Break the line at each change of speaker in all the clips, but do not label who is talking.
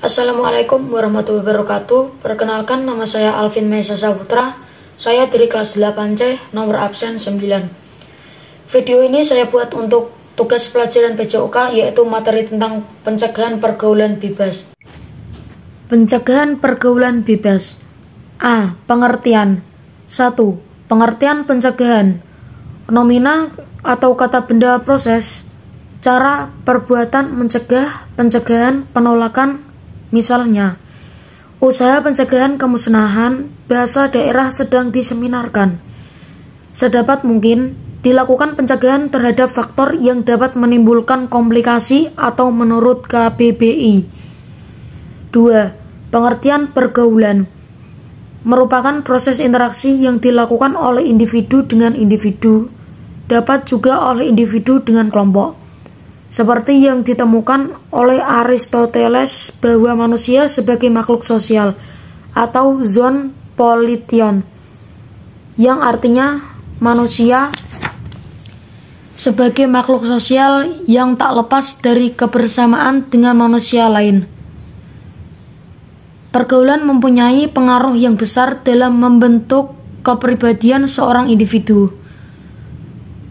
Assalamualaikum warahmatullahi wabarakatuh. Perkenalkan, nama saya Alvin Mesa Saputra. Saya dari kelas 8C, nomor absen 9. Video ini saya buat untuk tugas pelajaran PJOK, yaitu materi tentang pencegahan pergaulan bebas. Pencegahan pergaulan bebas. A. Pengertian. 1. Pengertian pencegahan. Nomina atau kata benda proses. Cara perbuatan mencegah, pencegahan, penolakan. Misalnya, usaha pencegahan kemusnahan bahasa daerah sedang diseminarkan. Sedapat mungkin, dilakukan pencegahan terhadap faktor yang dapat menimbulkan komplikasi atau menurut KBBI. 2. Pengertian pergaulan merupakan proses interaksi yang dilakukan oleh individu dengan individu, dapat juga oleh individu dengan kelompok. Seperti yang ditemukan oleh Aristoteles bahwa manusia sebagai makhluk sosial atau zoon polition, yang artinya manusia sebagai makhluk sosial yang tak lepas dari kebersamaan dengan manusia lain. Pergaulan mempunyai pengaruh yang besar dalam membentuk kepribadian seorang individu.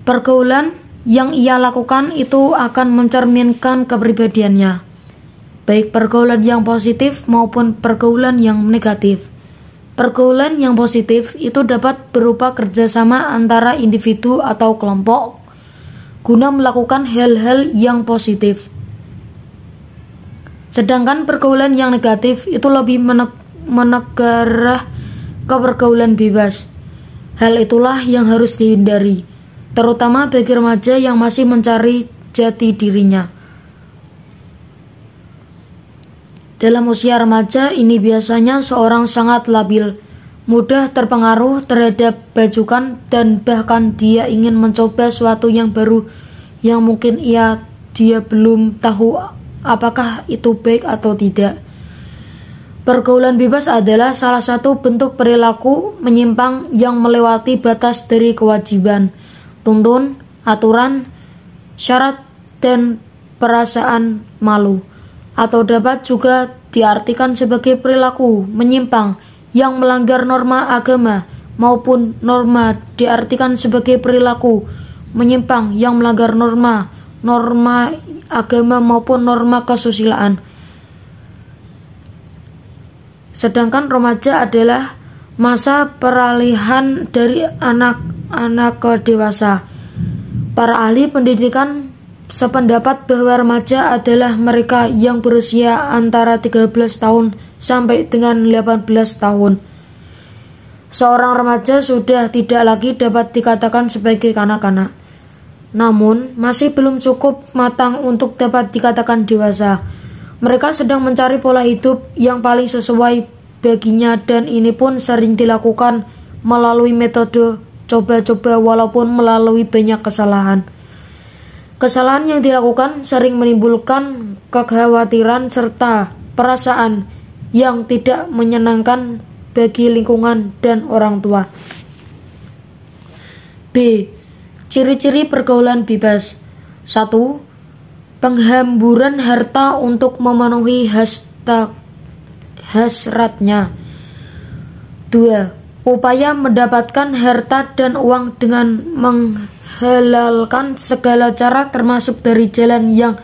Pergaulan yang ia lakukan itu akan mencerminkan kepribadiannya, baik pergaulan yang positif maupun pergaulan yang negatif. Pergaulan yang positif itu dapat berupa kerjasama antara individu atau kelompok guna melakukan hal-hal yang positif. Sedangkan pergaulan yang negatif itu lebih menegarah ke pergaulan bebas. Hal itulah yang harus dihindari, terutama bagi remaja yang masih mencari jati dirinya. Dalam usia remaja ini biasanya seorang sangat labil, mudah terpengaruh terhadap bajukan, dan bahkan dia ingin mencoba sesuatu yang baru yang mungkin dia belum tahu apakah itu baik atau tidak. Pergaulan bebas adalah salah satu bentuk perilaku menyimpang yang melewati batas dari kewajiban, tuntun, aturan, syarat, dan perasaan malu, atau dapat juga diartikan sebagai perilaku menyimpang yang melanggar norma agama, maupun norma diartikan sebagai perilaku menyimpang yang melanggar norma agama maupun norma kesusilaan. Sedangkan remaja adalah masa peralihan dari anak-anak ke dewasa. Para ahli pendidikan sependapat bahwa remaja adalah mereka yang berusia antara 13 tahun sampai dengan 18 tahun. Seorang remaja sudah tidak lagi dapat dikatakan sebagai kanak-kanak, namun masih belum cukup matang untuk dapat dikatakan dewasa. Mereka sedang mencari pola hidup yang paling sesuai baginya, dan ini pun sering dilakukan melalui metode coba-coba walaupun melalui banyak kesalahan. Kesalahan yang dilakukan sering menimbulkan kekhawatiran serta perasaan yang tidak menyenangkan bagi lingkungan dan orang tua. B. Ciri-ciri pergaulan bebas. 1. Penghamburan harta untuk memenuhi hasratnya. 2. Upaya mendapatkan harta dan uang dengan menghalalkan segala cara termasuk dari jalan yang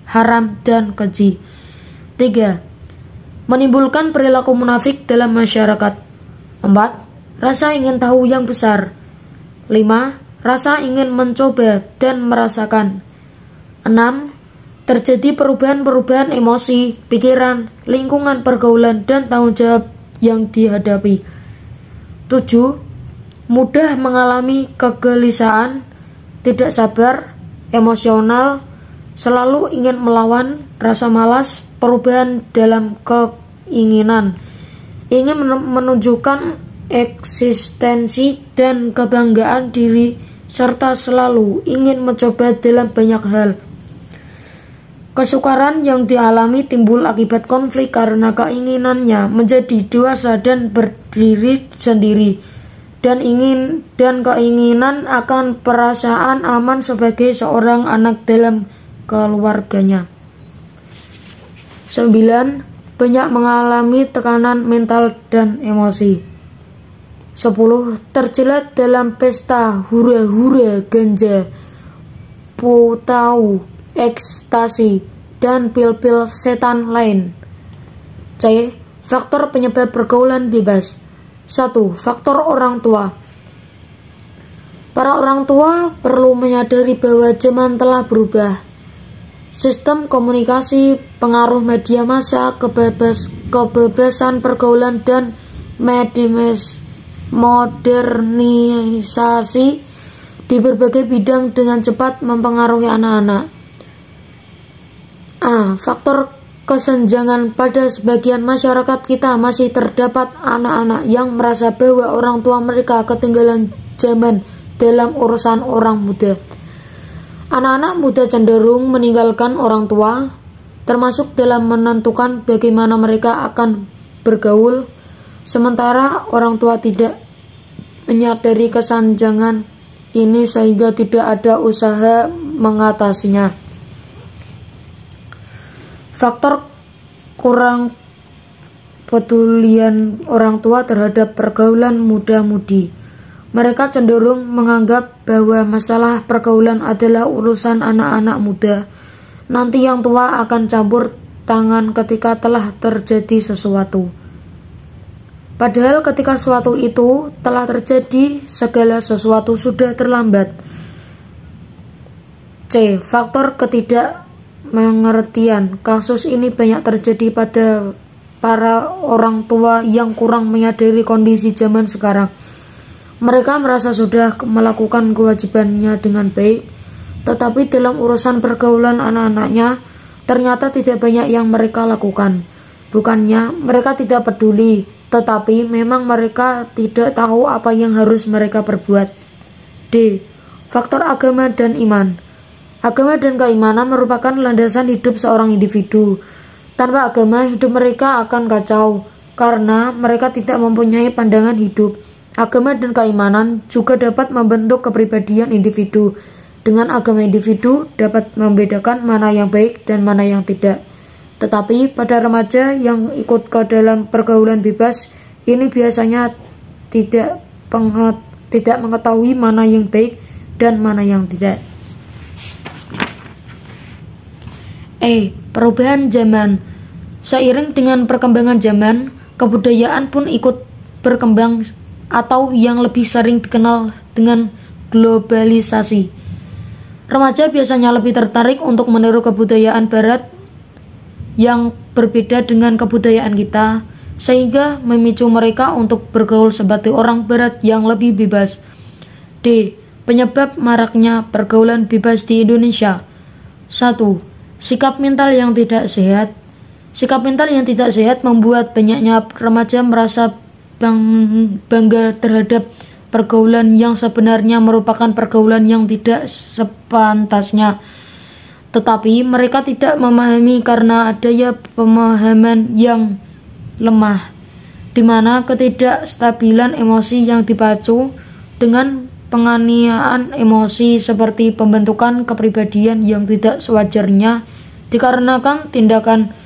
haram dan keji. 3. Menimbulkan perilaku munafik dalam masyarakat. 4. Rasa ingin tahu yang besar. 5. Rasa ingin mencoba dan merasakan. 6. Terjadi perubahan-perubahan emosi, pikiran, lingkungan pergaulan, dan tanggung jawab yang dihadapi. 7. Mudah mengalami kegelisahan, tidak sabar, emosional, selalu ingin melawan, rasa malas, perubahan dalam keinginan, ingin menunjukkan eksistensi dan kebanggaan diri, serta selalu ingin mencoba dalam banyak hal. Kesukaran yang dialami timbul akibat konflik karena keinginannya menjadi dewasa dan berdiri sendiri, dan keinginan akan perasaan aman sebagai seorang anak dalam keluarganya. 9. banyak mengalami tekanan mental dan emosi. 10. Terjerat dalam pesta hura-hura ganja, putau, ekstasi, dan pil-pil setan lain. C. Faktor penyebab pergaulan bebas. 1. Faktor orang tua. Para orang tua perlu menyadari bahwa zaman telah berubah. Sistem komunikasi, pengaruh media massa, kebebasan pergaulan, dan modernisasi di berbagai bidang dengan cepat mempengaruhi anak-anak. A. Faktor kesenjangan. Pada sebagian masyarakat kita masih terdapat anak-anak yang merasa bahwa orang tua mereka ketinggalan zaman dalam urusan orang muda. Anak-anak muda cenderung meninggalkan orang tua, termasuk dalam menentukan bagaimana mereka akan bergaul, sementara orang tua tidak menyadari kesenjangan ini sehingga tidak ada usaha mengatasinya. Faktor kurang pedulian orang tua terhadap pergaulan muda-mudi. Mereka cenderung menganggap bahwa masalah pergaulan adalah urusan anak-anak muda. Nanti yang tua akan campur tangan ketika telah terjadi sesuatu. Padahal ketika sesuatu itu telah terjadi, segala sesuatu sudah terlambat. C. Faktor ketidakmengertian. Kasus ini banyak terjadi pada para orang tua yang kurang menyadari kondisi zaman sekarang. Mereka merasa sudah melakukan kewajibannya dengan baik, tetapi dalam urusan pergaulan anak-anaknya, ternyata tidak banyak yang mereka lakukan. Bukannya mereka tidak peduli, tetapi memang mereka tidak tahu apa yang harus mereka perbuat. D. Faktor agama dan iman. Agama dan keimanan merupakan landasan hidup seorang individu. Tanpa agama, hidup mereka akan kacau, karena mereka tidak mempunyai pandangan hidup. Agama dan keimanan juga dapat membentuk kepribadian individu. Dengan agama, individu dapat membedakan mana yang baik dan mana yang tidak. Tetapi pada remaja yang ikut ke dalam pergaulan bebas, ini biasanya tidak mengetahui mana yang baik dan mana yang tidak. E. Perubahan zaman. Seiring dengan perkembangan zaman, kebudayaan pun ikut berkembang atau yang lebih sering dikenal dengan globalisasi. Remaja biasanya lebih tertarik untuk meniru kebudayaan barat yang berbeda dengan kebudayaan kita, sehingga memicu mereka untuk bergaul seperti orang barat yang lebih bebas. D. Penyebab maraknya pergaulan bebas di Indonesia. 1. Sikap mental yang tidak sehat. Sikap mental yang tidak sehat membuat banyaknya remaja merasa bangga terhadap pergaulan yang sebenarnya merupakan pergaulan yang tidak sepantasnya. Tetapi mereka tidak memahami karena adanya pemahaman yang lemah, di mana ketidakstabilan emosi yang dipacu dengan penganiayaan emosi seperti pembentukan kepribadian yang tidak sewajarnya dikarenakan tindakan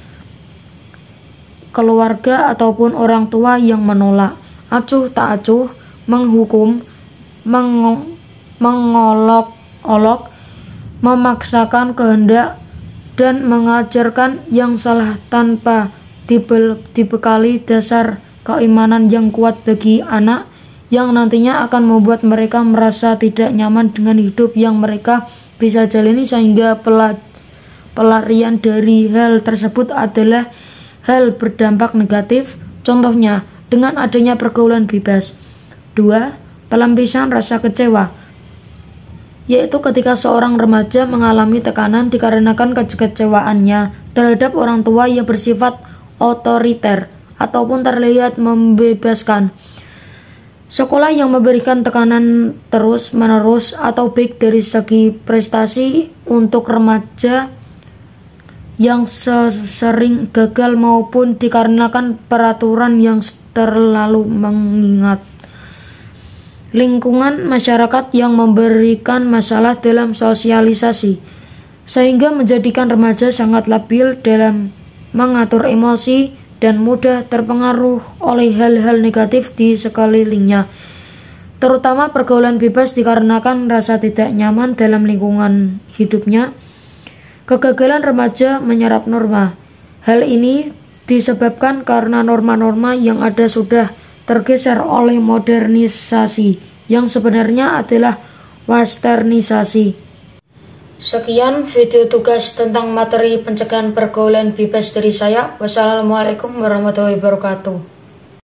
keluarga ataupun orang tua yang menolak, acuh tak acuh, menghukum, mengolok-olok, memaksakan kehendak, dan mengajarkan yang salah tanpa dibekali dasar keimanan yang kuat bagi anak, yang nantinya akan membuat mereka merasa tidak nyaman dengan hidup yang mereka bisa jalani, sehingga pelarian dari hal tersebut adalah hal berdampak negatif. Contohnya dengan adanya pergaulan bebas. 2. Pelampiasan rasa kecewa, yaitu ketika seorang remaja mengalami tekanan dikarenakan kekecewaannya terhadap orang tua yang bersifat otoriter ataupun terlihat membebaskan. Sekolah yang memberikan tekanan terus-menerus atau baik dari segi prestasi untuk remaja yang sering gagal maupun dikarenakan peraturan yang terlalu mengingat. Lingkungan masyarakat yang memberikan masalah dalam sosialisasi, sehingga menjadikan remaja sangat labil dalam mengatur emosi dan mudah terpengaruh oleh hal-hal negatif di sekelilingnya, terutama pergaulan bebas dikarenakan rasa tidak nyaman dalam lingkungan hidupnya. Kegagalan remaja menyerap norma. Hal ini disebabkan karena norma-norma yang ada sudah tergeser oleh modernisasi yang sebenarnya adalah westernisasi. Sekian video tugas tentang materi pencegahan pergaulan bebas dari saya. Wassalamualaikum warahmatullahi wabarakatuh.